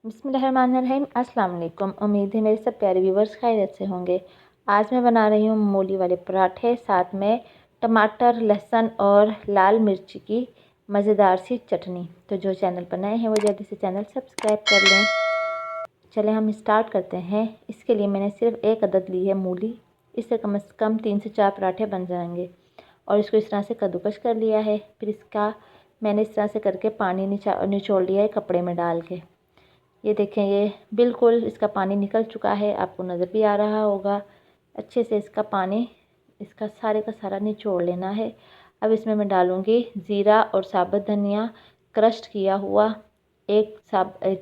बिस्मिल्लाहिर्रहमानिर्रहीम। अस्सलाम वालेकुम। उम्मीद है मेरे सब प्यारे व्यूवर्स खैरियत से होंगे। आज मैं बना रही हूँ मूली वाले पराठे, साथ में टमाटर, लहसुन और लाल मिर्च की मज़ेदार सी चटनी। तो जो चैनल पर नए हैं वो जल्दी से चैनल सब्सक्राइब कर लें। चलें हम स्टार्ट करते हैं। इसके लिए मैंने सिर्फ एक अदद ली है मूली। इससे कम से कम 3 से 4 पराठे बन जाएंगे। और इसको इस तरह से कद्दूकस कर लिया है। फिर इसका मैंने इस तरह से करके पानी निचोड़ लिया है कपड़े में डाल के। ये देखें, ये बिल्कुल इसका पानी निकल चुका है, आपको नज़र भी आ रहा होगा। अच्छे से इसका पानी इसका सारे का सारा निचोड़ लेना है। अब इसमें मैं डालूँगी ज़ीरा और साबुत धनिया क्रश किया हुआ 1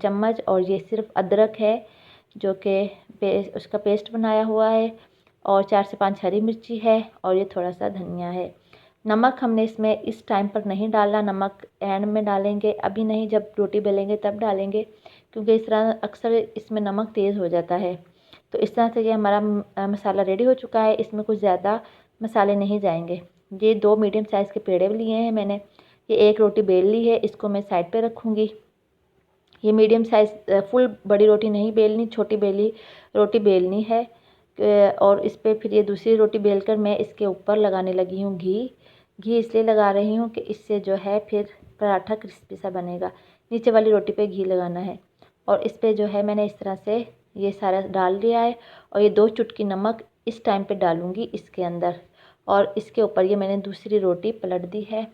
चम्मच, और ये सिर्फ अदरक है जो कि उसका पेस्ट बनाया हुआ है, और 4 से 5 हरी मिर्ची है, और ये थोड़ा सा धनिया है। नमक हमने इसमें इस टाइम पर नहीं डाला, नमक एंड में डालेंगे, अभी नहीं, जब रोटी बेलेंगे तब डालेंगे, क्योंकि इस तरह अक्सर इसमें नमक तेज़ हो जाता है। तो इस तरह से ये हमारा मसाला रेडी हो चुका है। इसमें कुछ ज़्यादा मसाले नहीं जाएंगे। ये 2 मीडियम साइज़ के पेड़े लिए हैं मैंने। ये 1 रोटी बेल ली है, इसको मैं साइड पे रखूँगी। ये मीडियम साइज़ फुल बड़ी रोटी नहीं बेलनी, छोटी बेली रोटी बेलनी है। और इस पर फिर ये दूसरी रोटी बेलकर मैं इसके ऊपर लगाने लगी हूँ घी। घी इसलिए लगा रही हूँ कि इससे जो है फिर पराठा क्रिस्पी सा बनेगा। नीचे वाली रोटी पे घी लगाना है। और इस पर जो है मैंने इस तरह से ये सारा डाल दिया है। और ये 2 चुटकी नमक इस टाइम पे डालूँगी इसके अंदर। और इसके ऊपर ये मैंने दूसरी रोटी पलट दी है।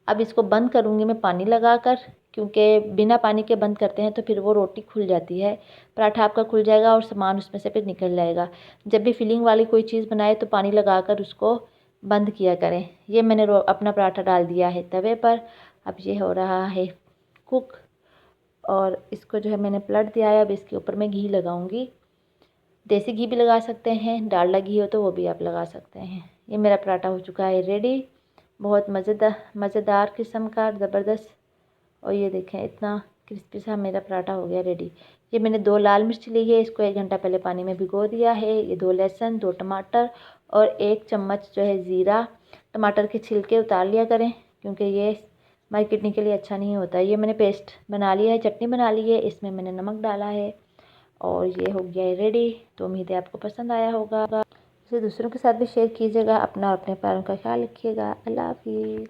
अब इसको बंद करूँगी मैं पानी लगाकर, क्योंकि बिना पानी के बंद करते हैं तो फिर वो रोटी खुल जाती है, पराठा आपका खुल जाएगा और सामान उसमें से फिर निकल जाएगा। जब भी फिलिंग वाली कोई चीज़ बनाए तो पानी लगाकर उसको बंद किया करें। ये मैंने अपना पराठा डाल दिया है तवे पर। अब ये हो रहा है कुक, और इसको जो है मैंने पलट दिया है। अब इसके ऊपर मैं घी लगाऊंगी। देसी घी भी लगा सकते हैं, डालडा घी हो तो वो भी आप लगा सकते हैं। ये मेरा पराठा हो चुका है रेडी, बहुत मज़ेदार किस्म का, ज़बरदस्त। और ये देखें, इतना क्रिस्पी सा मेरा पराठा हो गया रेडी। ये मैंने 2 लाल मिर्च ली है, इसको 1 घंटा पहले पानी में भिगो दिया है। ये 2 लहसुन, 2 टमाटर और 1 चम्मच जो है ज़ीरा। टमाटर के छिलके उतार लिया करें, क्योंकि ये हमारी किडनी के लिए अच्छा नहीं होता। ये मैंने पेस्ट बना लिया है, चटनी बना ली है, इसमें मैंने नमक डाला है, और ये हो गया है रेडी। तो उम्मीद है आपको पसंद आया होगा। इसे दूसरों के साथ भी शेयर कीजिएगा। अपना और अपने पैरों का ख्याल रखिएगा। अल्लाह हाफिज़।